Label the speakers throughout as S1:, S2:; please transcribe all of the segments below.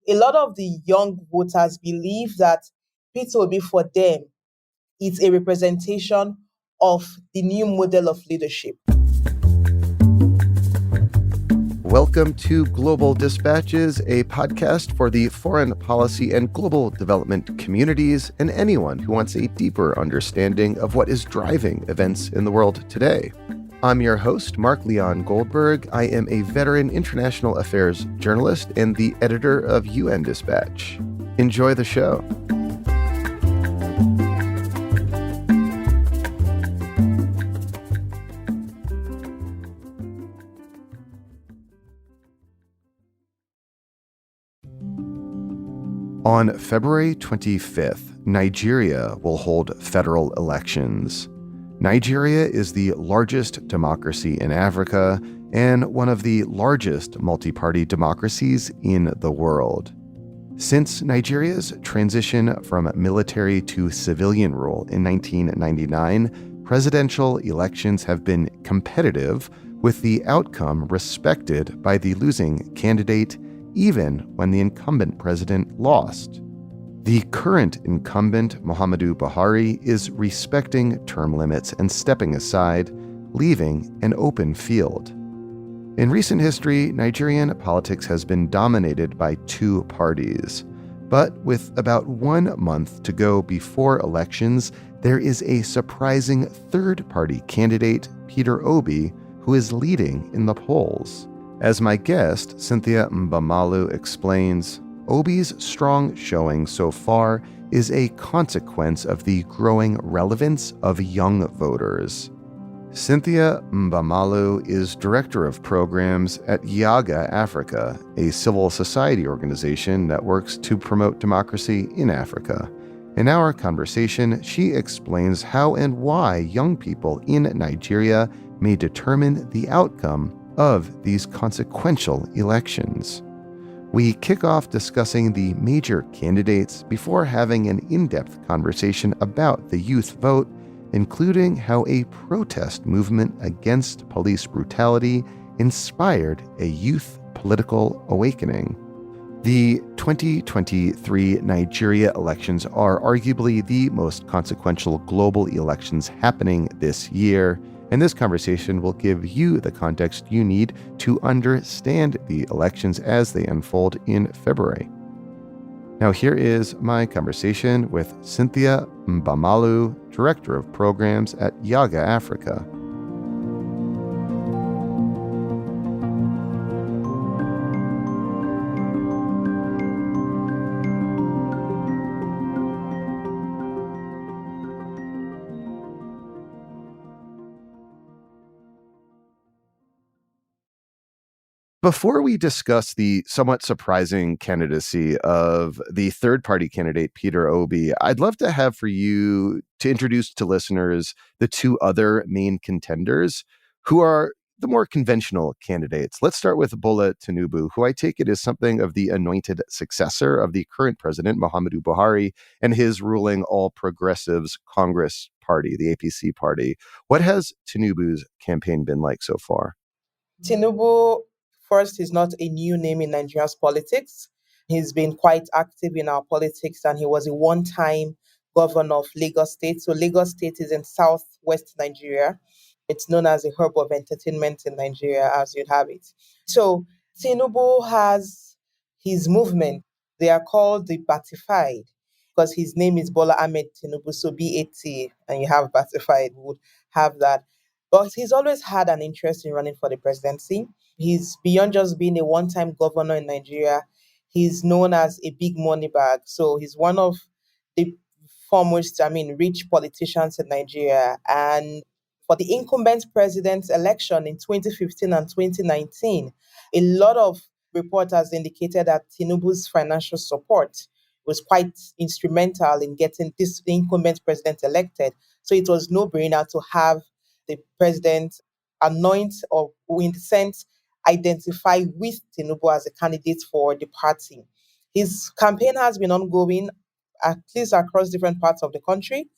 S1: a lot of the young voters believe that Peter Obi for them is a representation of the new model of leadership.
S2: Welcome to Global Dispatches, a podcast for the foreign policy and global development communities and anyone who wants a deeper understanding of what is driving events in the world today. I'm your host, Mark Leon Goldberg. I am a veteran international affairs journalist and the editor of UN Dispatch. Enjoy the show. On February 25th, Nigeria will hold federal elections. Nigeria is the largest democracy in Africa and one of the largest multiparty democracies in the world. Since Nigeria's transition from military to civilian rule in 1999, presidential elections have been competitive, with the outcome respected by the losing candidate even when the incumbent president lost. The current incumbent, Muhammadu Buhari, is respecting term limits and stepping aside, leaving an open field. In recent history, Nigerian politics has been dominated by two parties. But with about 1 month to go before elections, there is a surprising third-party candidate, Peter Obi, who is leading in the polls. As my guest, Cynthia Mbamalu, explains, Obi's strong showing so far is a consequence of the growing relevance of young voters. Cynthia Mbamalu is director of programs at Yiaga Africa, a civil society organization that works to promote democracy in Africa. In our conversation, she explains how and why young people in Nigeria may determine the outcome of these consequential elections. We kick off discussing the major candidates before having an in-depth conversation about the youth vote, including how a protest movement against police brutality inspired a youth political awakening. The 2023 Nigeria elections are arguably the most consequential global elections happening this year, and this conversation will give you the context you need to understand the elections as they unfold in February. Now here is my conversation with Cynthia Mbamalu, Director of Programs at Yiaga Africa. Before we discuss the somewhat surprising candidacy of the third-party candidate, Peter Obi, I'd love to have for you to introduce to listeners the two other main contenders who are the more conventional candidates. Let's start with Bola Tinubu, who I take it is something of the anointed successor of the current president, Muhammadu Buhari, and his ruling All Progressives Congress Party, the APC party. What has Tinubu's campaign been like so far?
S1: Tinubu, first, is not a new name in Nigeria's politics. He's been quite active in our politics, and he was a one-time governor of Lagos State. So Lagos State is in southwest Nigeria. It's known as a hub of entertainment in Nigeria, as you'd have it. So Tinubu has his movement. They are called the Batified because his name is Bola Ahmed Tinubu, so BAT, and you have Batified, would have that. But he's always had an interest in running for the presidency. He's beyond just being a one-time governor in Nigeria. He's known as a big money bag. So he's one of the foremost, rich politicians in Nigeria. And for the incumbent president's election in 2015 and 2019, a lot of reporters indicated that Tinubu's financial support was quite instrumental in getting this incumbent president elected. So it was no-brainer to have the president anoint or, in the sense, identify with Tinubu as a candidate for the party. His campaign has been ongoing, at least across different parts of the country.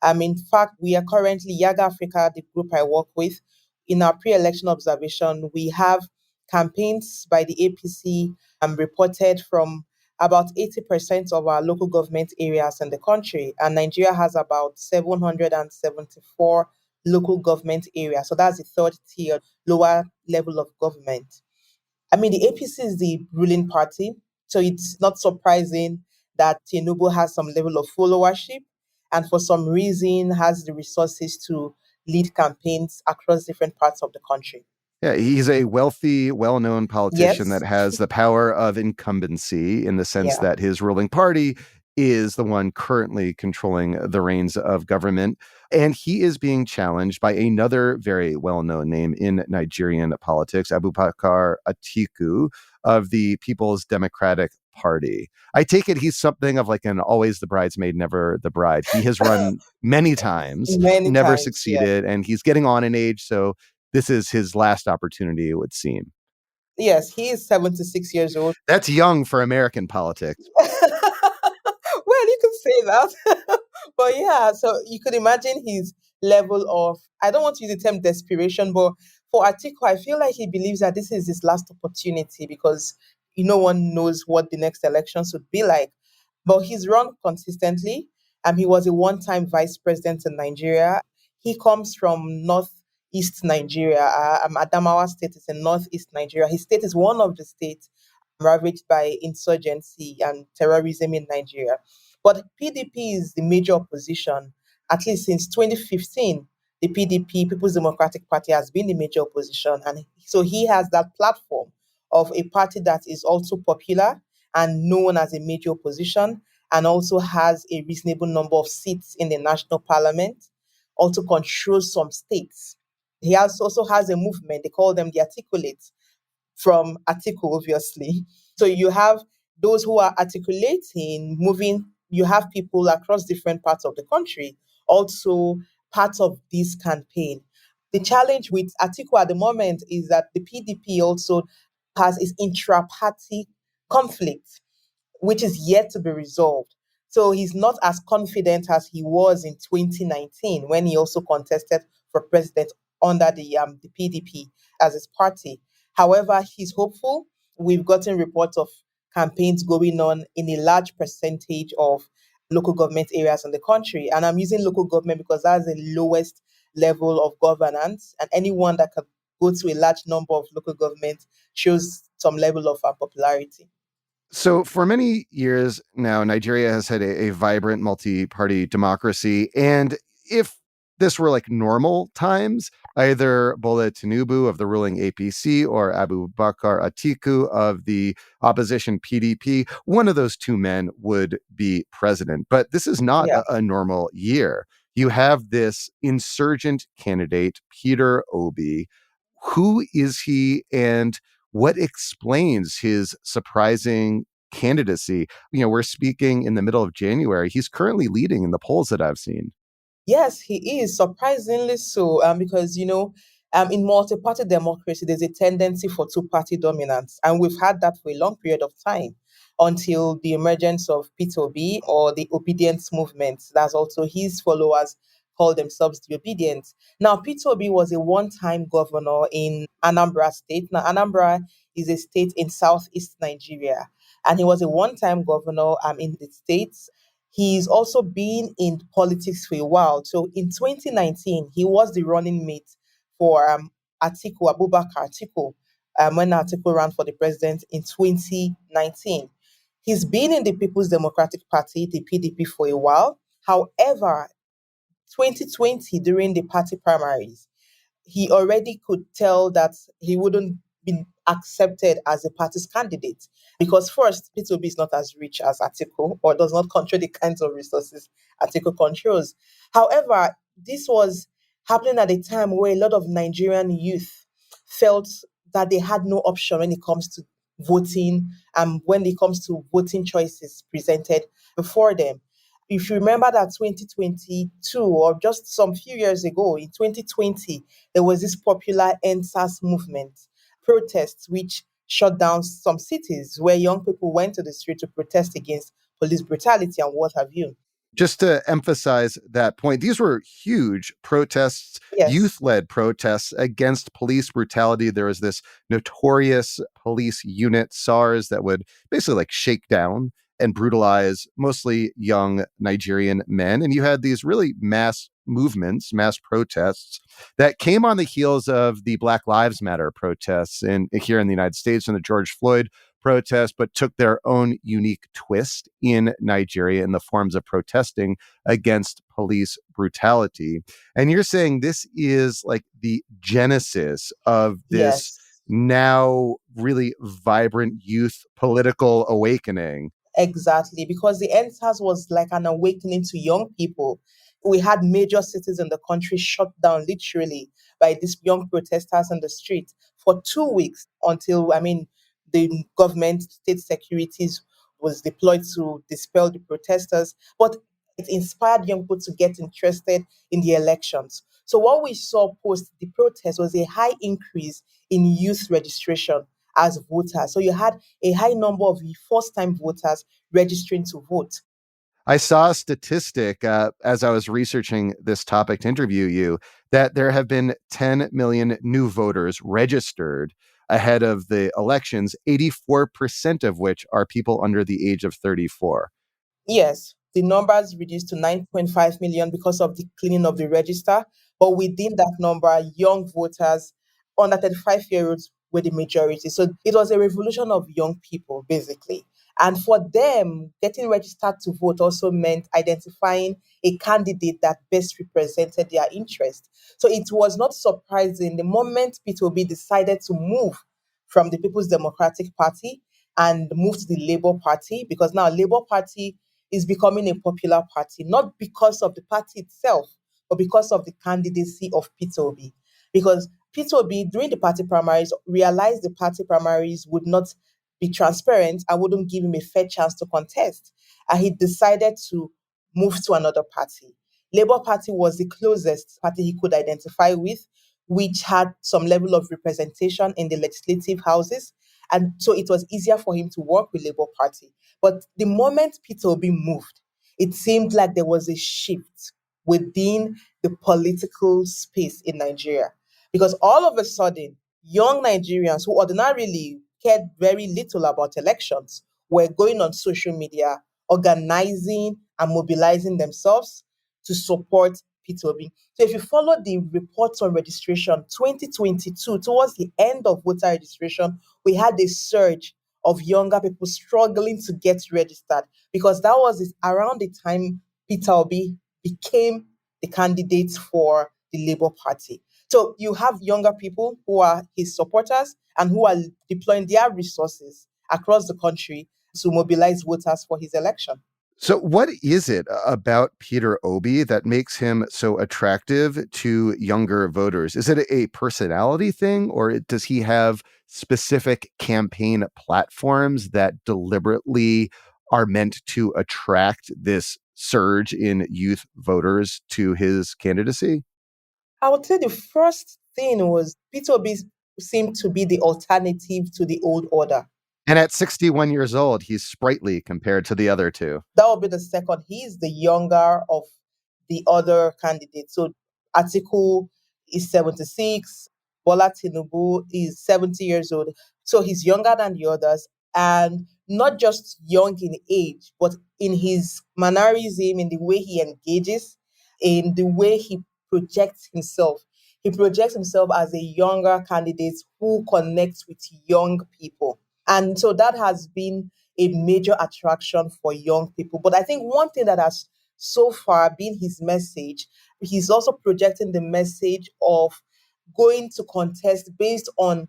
S1: In fact, we are currently, Yiaga Africa, the group I work with, in our pre-election observation, we have campaigns by the APC reported from about 80% of our local government areas in the country, and Nigeria has about 774 local government areas. So that's the third tier, lower level of government. I mean, the APC is the ruling party, so it's not surprising that Tinubu has some level of followership and for some reason has the resources to lead campaigns across different parts of the country.
S2: Yeah, he's a wealthy, well-known politician that
S1: Yes.
S2: has the power of incumbency in the sense
S1: Yeah.
S2: that his ruling party is the one currently controlling the reins of government. And he is being challenged by another very well-known name in Nigerian politics, Abubakar Atiku of the People's Democratic Party. I take it he's something of like an always the bridesmaid, never the bride. He has run many times,
S1: Many
S2: never
S1: times. Yeah.
S2: succeeded, and he's getting on in age. So this is his last opportunity, it would seem.
S1: Yes, he is 76 years old.
S2: That's young for American politics.
S1: Well, you can say that. But yeah, so you could imagine his level of, I don't want to use the term desperation, but for Atiku, I feel like he believes that this is his last opportunity because no one knows what the next elections would be like. But he's run consistently. He was a one-time vice president in Nigeria. He comes from northeast Nigeria. Adamawa State is in northeast Nigeria. His state is one of the states ravaged by insurgency and terrorism in Nigeria. But PDP is the major opposition. At least since 2015, the PDP, People's Democratic Party, has been the major opposition. And so he has that platform of a party that is also popular and known as a major opposition and also has a reasonable number of seats in the national parliament, also controls some states. He also has a movement, they call them the Articulates, from Atiku, obviously. So you have those who are articulating, moving, you have people across different parts of the country, also part of this campaign. The challenge with Atiku at the moment is that the PDP also has its intra-party conflict which is yet to be resolved. So he's not as confident as he was in 2019 when he also contested for president under the PDP as his party. However, he's hopeful. We've gotten reports of campaigns going on in a large percentage of local government areas in the country. And I'm using local government because that's the lowest level of governance. And anyone that can go to a large number of local government shows some level of popularity.
S2: So, for many years now, Nigeria has had a vibrant multi party democracy. And if this were like normal times, either Bola Tinubu of the ruling APC or Abu Bakar Atiku of the opposition PDP, one of those two men would be president. But this is not
S1: Yeah.
S2: a normal year. You have this insurgent candidate, Peter Obi. Who is he and what explains his surprising candidacy? We're speaking in the middle of January. He's currently leading in the polls that I've seen.
S1: Yes, he is surprisingly so. Because in multi-party democracy, there's a tendency for two-party dominance, and we've had that for a long period of time until the emergence of P2B or the obedience movement. That's also his followers call themselves the obedience. Now, P2B was a one-time governor in Anambra State. Now, Anambra is a state in southeast Nigeria, and he was a one-time governor in the state. He's also been in politics for a while. So in 2019, he was the running mate for Atiku, Abubakar Atiku, when Atiku ran for the president in 2019. He's been in the People's Democratic Party, the PDP, for a while. However, 2020, during the party primaries, he already could tell that he wouldn't be accepted as a party's candidate because first, P2B is not as rich as Atiku or does not control the kinds of resources Atiku controls. However, this was happening at a time where a lot of Nigerian youth felt that they had no option when it comes to voting and when it comes to voting choices presented before them. If you remember that 2022 or just some few years ago in 2020, there was this popular NSAS movement, protests which shut down some cities where young people went to the street to protest against police brutality and what have you.
S2: Just to emphasize that point, these were huge protests,
S1: Yes.
S2: youth-led protests against police brutality. There was this notorious police unit, SARS, that would basically like shake down and brutalize mostly young Nigerian men. And you had these really mass movements, mass protests that came on the heels of the Black Lives Matter protests here in the United States and the George Floyd protest, but took their own unique twist in Nigeria in the forms of protesting against police brutality. And you're saying this is like the genesis of this
S1: Yes.
S2: now really vibrant youth political awakening.
S1: Exactly, because the NSAS was like an awakening to young people. We had major cities in the country shut down literally by these young protesters on the street for 2 weeks until, the government, state securities was deployed to dispel the protesters. But it inspired young people to get interested in the elections. So what we saw post the protest was a high increase in youth registration as voters. So you had a high number of first time voters registering to vote.
S2: I saw a statistic as I was researching this topic to interview you that there have been 10 million new voters registered ahead of the elections, 84% of which are people under the age of 34.
S1: Yes, the numbers reduced to 9.5 million because of the cleaning of the register. But within that number, young voters under 35-year-olds were the majority. So it was a revolution of young people, basically. And for them, getting registered to vote also meant identifying a candidate that best represented their interest. So it was not surprising the moment Peter Obi decided to move from the People's Democratic Party and move to the Labour Party, because now Labour Party is becoming a popular party, not because of the party itself, but because of the candidacy of Peter Obi. Because Peter Obi, during the party primaries, realized the party primaries would not be transparent and wouldn't give him a fair chance to contest. And he decided to move to another party. Labour Party was the closest party he could identify with, which had some level of representation in the legislative houses. And so it was easier for him to work with Labour Party. But the moment Peter Obi moved, it seemed like there was a shift within the political space in Nigeria. Because all of a sudden, young Nigerians who ordinarily cared very little about elections were going on social media, organizing and mobilizing themselves to support Peter Obi. So if you follow the reports on registration, 2022, towards the end of voter registration, we had a surge of younger people struggling to get registered because that was around the time Peter Obi became the candidate for the Labour Party. So you have younger people who are his supporters and who are deploying their resources across the country to mobilize voters for his election.
S2: So, what is it about Peter Obi that makes him so attractive to younger voters? Is it a personality thing, or does he have specific campaign platforms that deliberately are meant to attract this surge in youth voters to his candidacy?
S1: I would say the first thing was Peter Obi seemed to be the alternative to the old order.
S2: And at 61 years old, he's sprightly compared to the other two.
S1: That will be the second. He's the younger of the other candidates. So Atiku is 76, Bola Tinubu is 70 years old. So he's younger than the others, and not just young in age, but in his mannerism, in the way he engages, in the way he projects himself. He projects himself as a younger candidate who connects with young people. And so that has been a major attraction for young people. But I think one thing that has so far been his message, he's also projecting the message of going to contest based on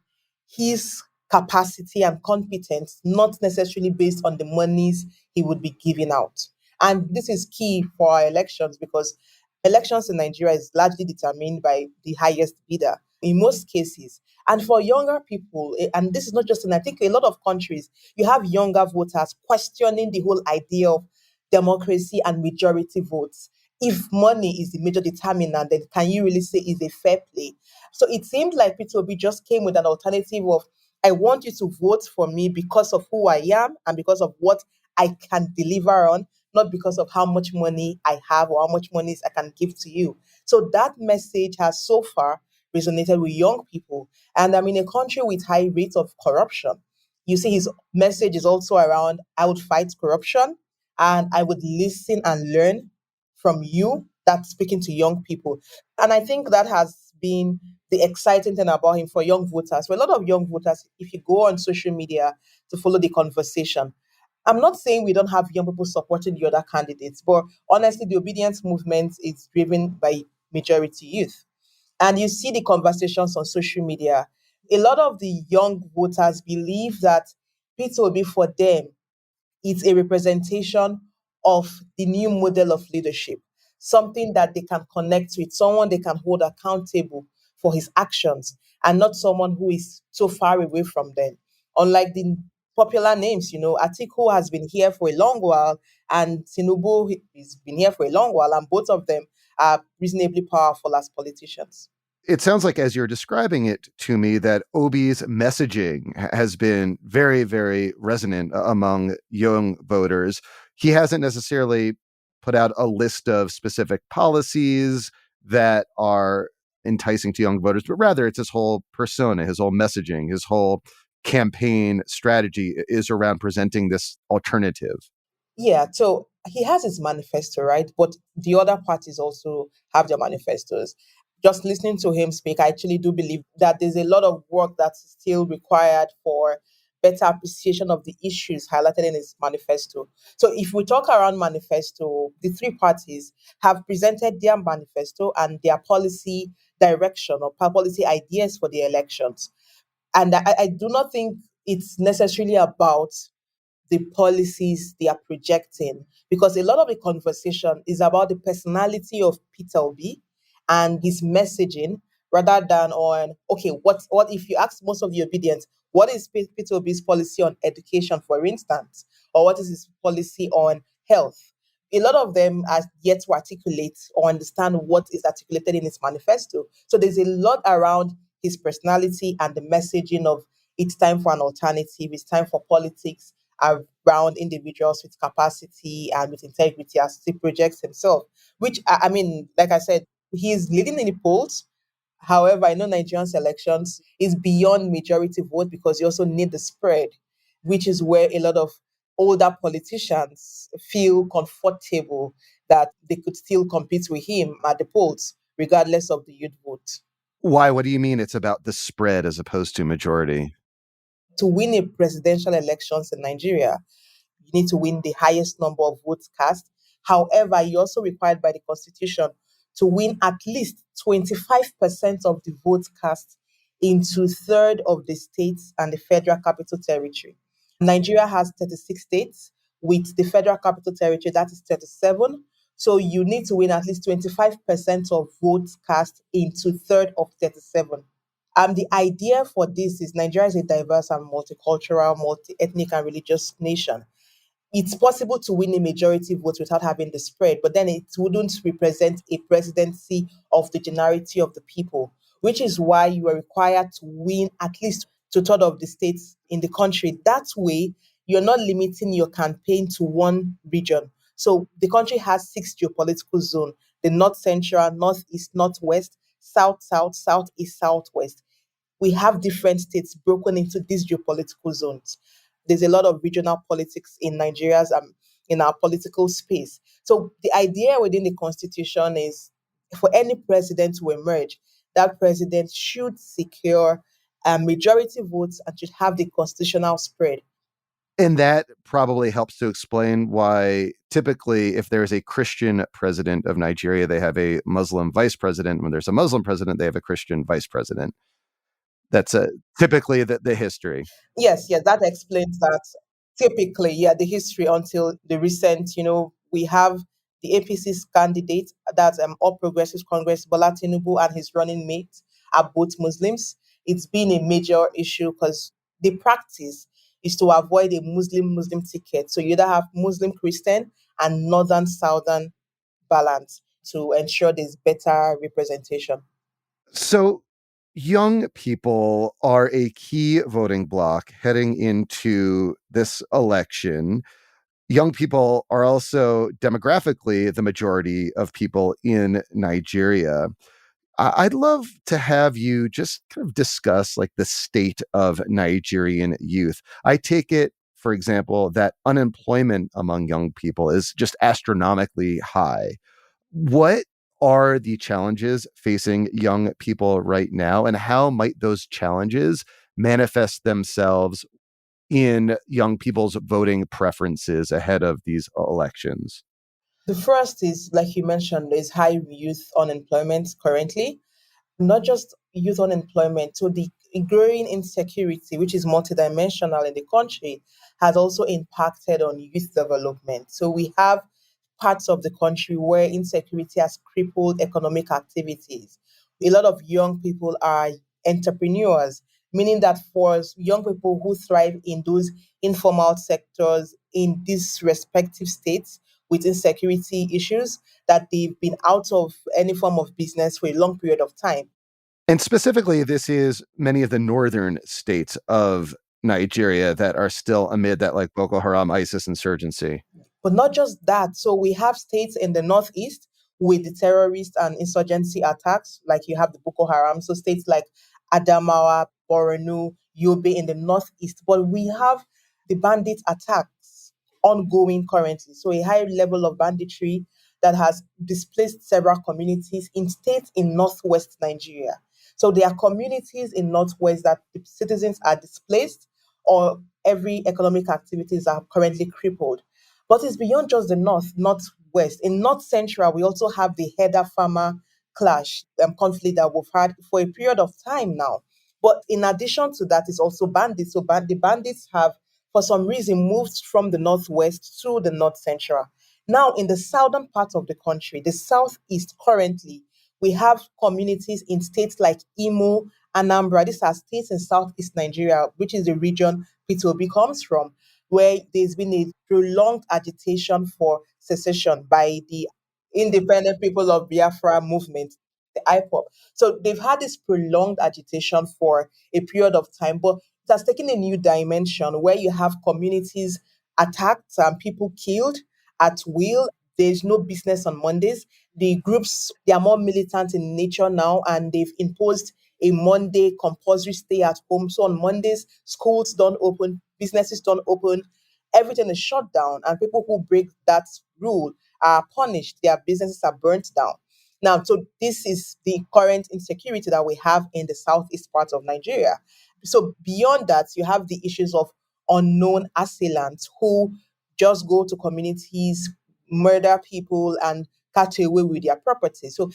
S1: his capacity and competence, not necessarily based on the monies he would be giving out. And this is key for our elections because elections in Nigeria is largely determined by the highest bidder in most cases. And for younger people, and this is not just in, I think, a lot of countries, you have younger voters questioning the whole idea of democracy and majority votes. If money is the major determinant, then can you really say is a fair play? So it seemed like Peter Obi just came with an alternative of, I want you to vote for me because of who I am and because of what I can deliver on, not because of how much money I have or how much money I can give to you. So that message has so far resonated with young people. And I'm in a country with high rates of corruption. You see, his message is also around I would fight corruption and I would listen and learn from you. That's speaking to young people. And I think that has been the exciting thing about him for young voters. For a lot of young voters, if you go on social media to follow the conversation, I'm not saying we don't have young people supporting the other candidates, but honestly, the obedience movement is driven by majority youth. And you see the conversations on social media. A lot of the young voters believe that Peter will be for them, it's a representation of the new model of leadership, something that they can connect with, someone they can hold accountable for his actions, and not someone who is so far away from them. Unlike the popular names, Atiku has been here for a long while, and Tinubu has been here for a long while, and both of them are reasonably powerful as politicians.
S2: It sounds like, as you're describing it to me, that Obi's messaging has been very, very resonant among young voters. He hasn't necessarily put out a list of specific policies that are enticing to young voters, but rather it's his whole persona, his whole messaging, his whole campaign strategy is around presenting this alternative.
S1: Yeah, so he has his manifesto, right? But the other parties also have their manifestos. Just listening to him speak, I actually do believe that there's a lot of work that's still required for better appreciation of the issues highlighted in his manifesto. So if we talk around manifesto, the three parties have presented their manifesto and their policy direction or policy ideas for the elections. And I do not think it's necessarily about the policies they are projecting, because a lot of the conversation is about the personality of Peter Obi and his messaging, rather than on, okay, what if you ask most of the obedience, what is Peter Obi's policy on education, for instance, or what is his policy on health? A lot of them are yet to articulate or understand what is articulated in his manifesto. So there's a lot around his personality and the messaging of it's time for an alternative, it's time for politics around individuals with capacity and with integrity as he projects himself. Which I mean, like I said, he's leading in the polls. However, I know Nigerian elections is beyond majority vote because you also need the spread, which is where a lot of older politicians feel comfortable that they could still compete with him at the polls, regardless of the youth vote.
S2: Why? What do you mean it's about the spread as opposed to majority?
S1: To win a presidential elections in Nigeria, you need to win the highest number of votes cast. However, you're also required by the Constitution to win at least 25% of the votes cast in two-thirds of the states and the Federal Capital Territory. Nigeria has 36 states, with the Federal Capital Territory, that is 37. So you need to win at least 25% of votes cast in two-thirds of 37. The idea for this is Nigeria is a diverse and multicultural, multi-ethnic and religious nation. It's possible to win a majority vote without having the spread, but then it wouldn't represent a presidency of the generality of the people, which is why you are required to win at least two-thirds of the states in the country. That way, you're not limiting your campaign to one region. So the country has six geopolitical zones: the north central, northeast, northwest, south, southeast, southwest. We have different states broken into these geopolitical zones. There's a lot of regional politics in Nigeria's in our political space. So the idea within the constitution is for any president to emerge, that president should secure majority votes and should have the constitutional spread.
S2: And that probably helps to explain why typically if there's a Christian president of Nigeria, they have a Muslim vice president. When there's a Muslim president, they have a Christian vice president. That's typically the history.
S1: Yes, yes, that explains that. Typically, yeah, the history until the recent, we have the APC's candidate, that's All Progressives Congress, Bola Tinubu, and his running mate are both Muslims. It's been a major issue because the practice is to avoid a Muslim ticket. So you either have Muslim Christian and Northern Southern balance to ensure there's better representation.
S2: So young people are a key voting bloc heading into this election. Young people are also demographically the majority of people in Nigeria. I'd love to have you just kind of discuss like the state of Nigerian youth. I take it, for example, that unemployment among young people is just astronomically high. What are the challenges facing young people right now, and how might those challenges manifest themselves in young people's voting preferences ahead of these elections?
S1: The first is, like you mentioned, is high youth unemployment currently, not just youth unemployment. So the growing insecurity, which is multidimensional in the country, has also impacted on youth development. So we have parts of the country where insecurity has crippled economic activities. A lot of young people are entrepreneurs, meaning that for young people who thrive in those informal sectors in these respective states with insecurity issues, that they've been out of any form of business for a long period of time.
S2: And specifically, this is many of the northern states of Nigeria that are still amid that like Boko Haram ISIS insurgency.
S1: But not just that. So we have states in the northeast with the terrorist and insurgency attacks, like you have the Boko Haram. So states like Adamawa, Borno, Yobe in the northeast. But we have the bandit attacks ongoing currently. So a high level of banditry that has displaced several communities in states in northwest Nigeria. So there are communities in northwest that the citizens are displaced or every economic activities are currently crippled. But it's beyond just the north, northwest. In north central, we also have the header farmer clash conflict that we've had for a period of time now. But in addition to that, is also bandits. So the bandits have, for some reason, moved from the northwest to the north central. Now, in the southern part of the country, the southeast currently, we have communities in states like Imo, Anambra. These are states in southeast Nigeria, which is the region P2B comes from, where there's been a prolonged agitation for secession by the Independent People of Biafra movement, the IPOB. So they've had this prolonged agitation for a period of time, but it has taken a new dimension where you have communities attacked and people killed at will. There's no business on Mondays. The groups, they are more militant in nature now, and they've imposed a Monday compulsory stay at home. So on Mondays, schools don't open, businesses don't open, everything is shut down, and people who break that rule are punished. Their businesses are burnt down. Now, so this is the current insecurity that we have in the southeast part of Nigeria. So beyond that, you have the issues of unknown assailants who just go to communities, murder people, and catch away with their property. So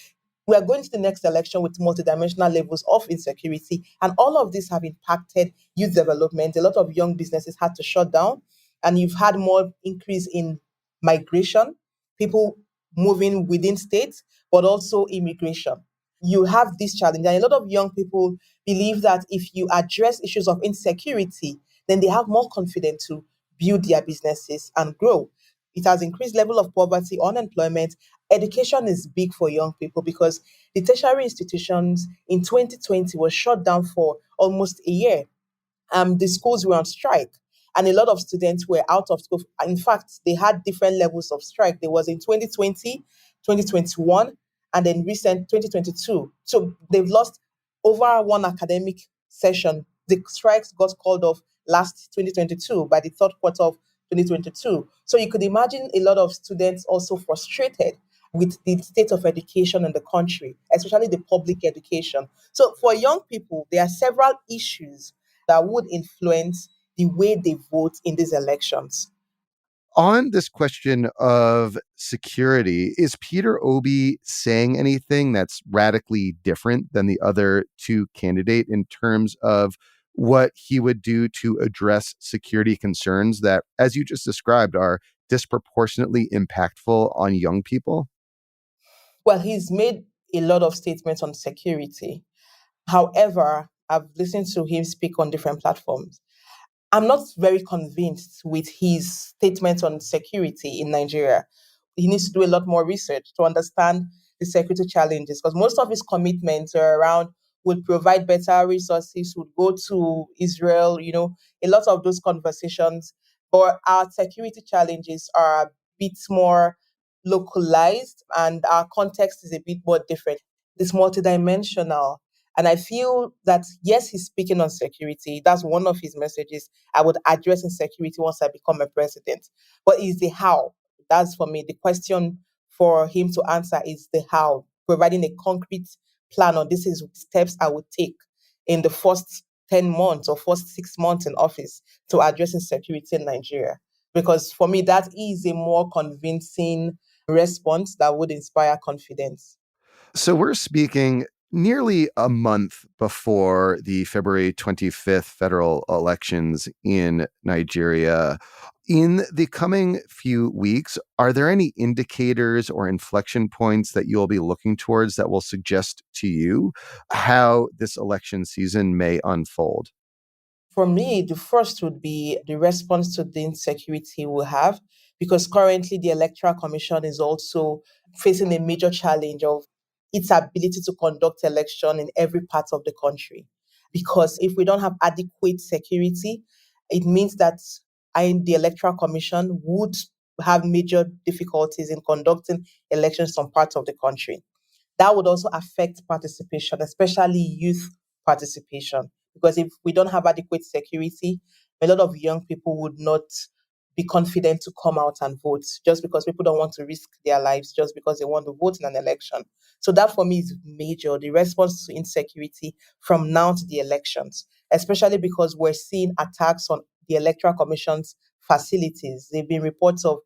S1: we are going to the next election with multidimensional levels of insecurity, and all of this have impacted youth development. A lot of young businesses had to shut down, and you've had more increase in migration, people moving within states, but also immigration. You have this challenge, and a lot of young people believe that if you address issues of insecurity, then they have more confidence to build their businesses and grow. It has increased level of poverty, unemployment. Education is big for young people because the tertiary institutions in 2020 was shut down for almost a year. The schools were on strike, and a lot of students were out of school. In fact, they had different levels of strike. There was in 2020, 2021, and then recent 2022. So they've lost over one academic session. The strikes got called off last 2022 by the third quarter of 2022. So you could imagine a lot of students also frustrated with the state of education in the country, especially the public education. So for young people, there are several issues that would influence the way they vote in these elections.
S2: On this question of security, is Peter Obi saying anything that's radically different than the other two candidate in terms of what he would do to address security concerns that, as you just described, are disproportionately impactful on young people?
S1: Well, he's made a lot of statements on security. However, I've listened to him speak on different platforms. I'm not very convinced with his statement on security in Nigeria. He needs to do a lot more research to understand the security challenges because most of his commitments are around would provide better resources, would go to Israel, a lot of those conversations. But our security challenges are a bit more localized and our context is a bit more different. It's multidimensional. And I feel that, yes, he's speaking on security. That's one of his messages. I would address insecurity once I become a president. But is the how? That's for me. The question for him to answer is the how, providing a concrete plan on this is steps I would take in the first 10 months or first 6 months in office to address insecurity in Nigeria. Because for me, that is a more convincing response that would inspire confidence.
S2: So we're speaking nearly a month before the February 25th federal elections in Nigeria. In the coming few weeks, are there any indicators or inflection points that you'll be looking towards that will suggest to you how this election season may unfold?
S1: For me, the first would be the response to the insecurity we have, because currently the Electoral Commission is also facing a major challenge of its ability to conduct election in every part of the country. Because if we don't have adequate security, it means that the Electoral Commission would have major difficulties in conducting elections in some parts of the country. That would also affect participation, especially youth participation. Because if we don't have adequate security, a lot of young people would not be confident to come out and vote just because people don't want to risk their lives just because they want to vote in an election. So that for me is major, the response to insecurity from now to the elections, especially because we're seeing attacks on the Electoral Commission's facilities. There have been reports of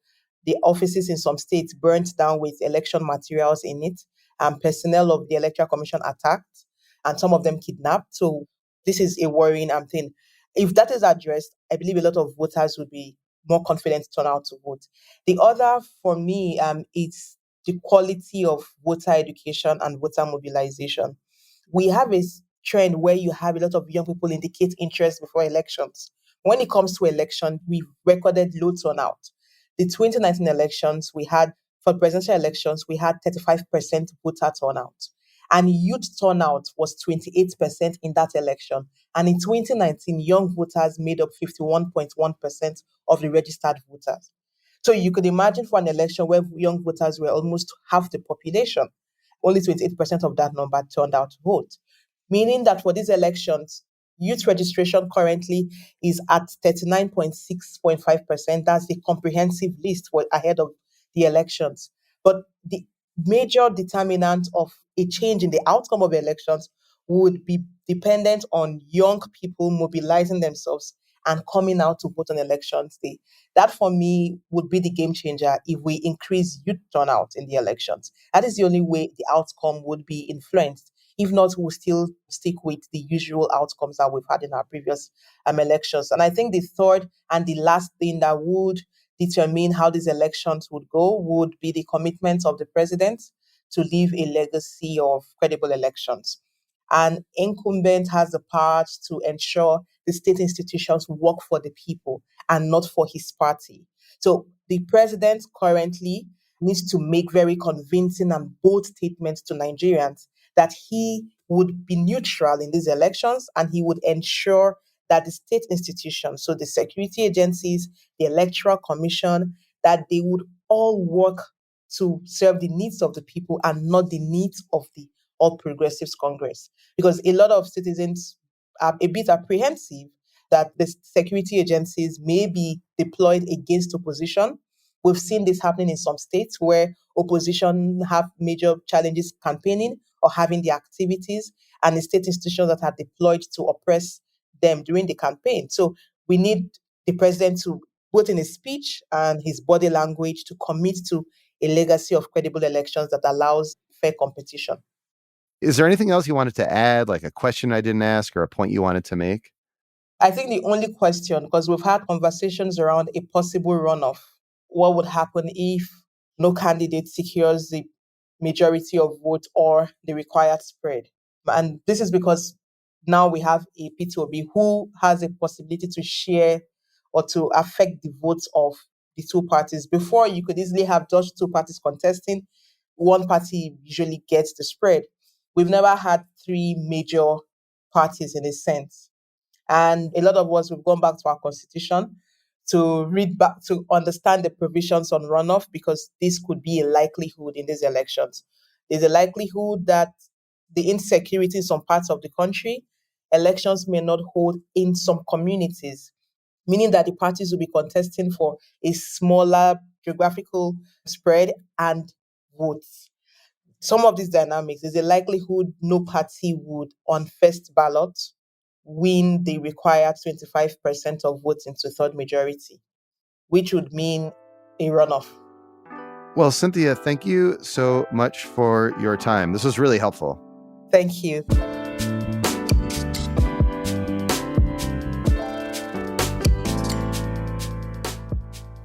S1: the offices in some states burnt down with election materials in it, and personnel of the Electoral Commission attacked, and some of them kidnapped. So this is a worrying thing. If that is addressed, I believe a lot of voters would be more confident to turn out to vote. The other, for me, is the quality of voter education and voter mobilization. We have a trend where you have a lot of young people indicate interest before elections. When it comes to election, we've recorded low turnout. The 2019 elections, for presidential elections, we had 35% voter turnout. And youth turnout was 28% in that election. And in 2019, young voters made up 51.1% of the registered voters. So you could imagine for an election where young voters were almost half the population, only 28% of that number turned out to vote. Meaning that for these elections, youth registration currently is at 39.6.5%. That's the comprehensive list ahead of the elections. But the major determinant of a change in the outcome of elections would be dependent on young people mobilizing themselves and coming out to vote on elections day. That for me would be the game changer if we increase youth turnout in the elections. That is the only way the outcome would be influenced. If not, we'll still stick with the usual outcomes that we've had in our previous elections. And I think the third and the last thing that would determine how these elections would go would be the commitment of the president to leave a legacy of credible elections. An incumbent has the power to ensure the state institutions work for the people and not for his party. So the president currently needs to make very convincing and bold statements to Nigerians that he would be neutral in these elections and he would ensure that the state institutions, so the security agencies, the electoral commission, that they would all work to serve the needs of the people and not the needs of the All Progressives Congress. Because a lot of citizens are a bit apprehensive that the security agencies may be deployed against opposition. We've seen this happening in some states where opposition have major challenges campaigning or having the activities, and the state institutions that are deployed to oppress them during the campaign. So we need the president to, both in his speech and his body language, to commit to a legacy of credible elections that allows fair competition.
S2: Is there anything else you wanted to add, like a question I didn't ask or a point you wanted to make?
S1: I think the only question, because we've had conversations around a possible runoff, what would happen if no candidate secures the majority of votes or the required spread? And this is because now we have a P2B who has a possibility to share or to affect the votes of the two parties. Before, you could easily have just two parties contesting, one party usually gets the spread. We've never had three major parties in a sense. And a lot of us, we've gone back to our constitution to read back to understand the provisions on runoff, because this could be a likelihood in these elections. There's a likelihood that the insecurity in some parts of the country, elections may not hold in some communities, meaning that the parties will be contesting for a smaller geographical spread and votes. Some of these dynamics, there's a likelihood no party would, on first ballot, win the required 25% of votes into third majority, which would mean a runoff.
S2: Well, Cynthia, thank you so much for your time. This was really helpful.
S1: Thank you.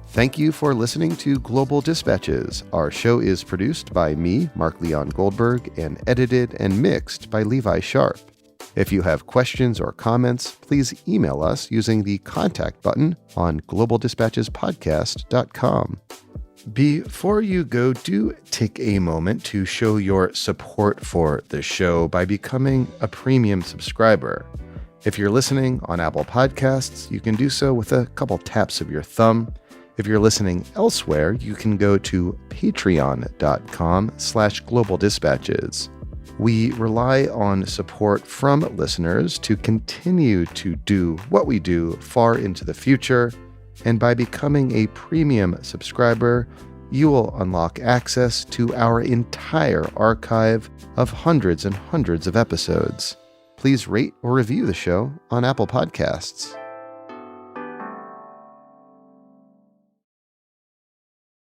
S2: Thank you for listening to Global Dispatches. Our show is produced by me, Mark Leon Goldberg, and edited and mixed by Levi Sharp. If you have questions or comments, please email us using the contact button on globaldispatchespodcast.com. Before you go, do take a moment to show your support for the show by becoming a premium subscriber. If you're listening on Apple Podcasts, you can do so with a couple taps of your thumb. If you're listening elsewhere, you can go to patreon.com/globaldispatches. We rely on support from listeners to continue to do what we do far into the future, and by becoming a premium subscriber, you will unlock access to our entire archive of hundreds and hundreds of episodes. Please rate or review the show on Apple Podcasts.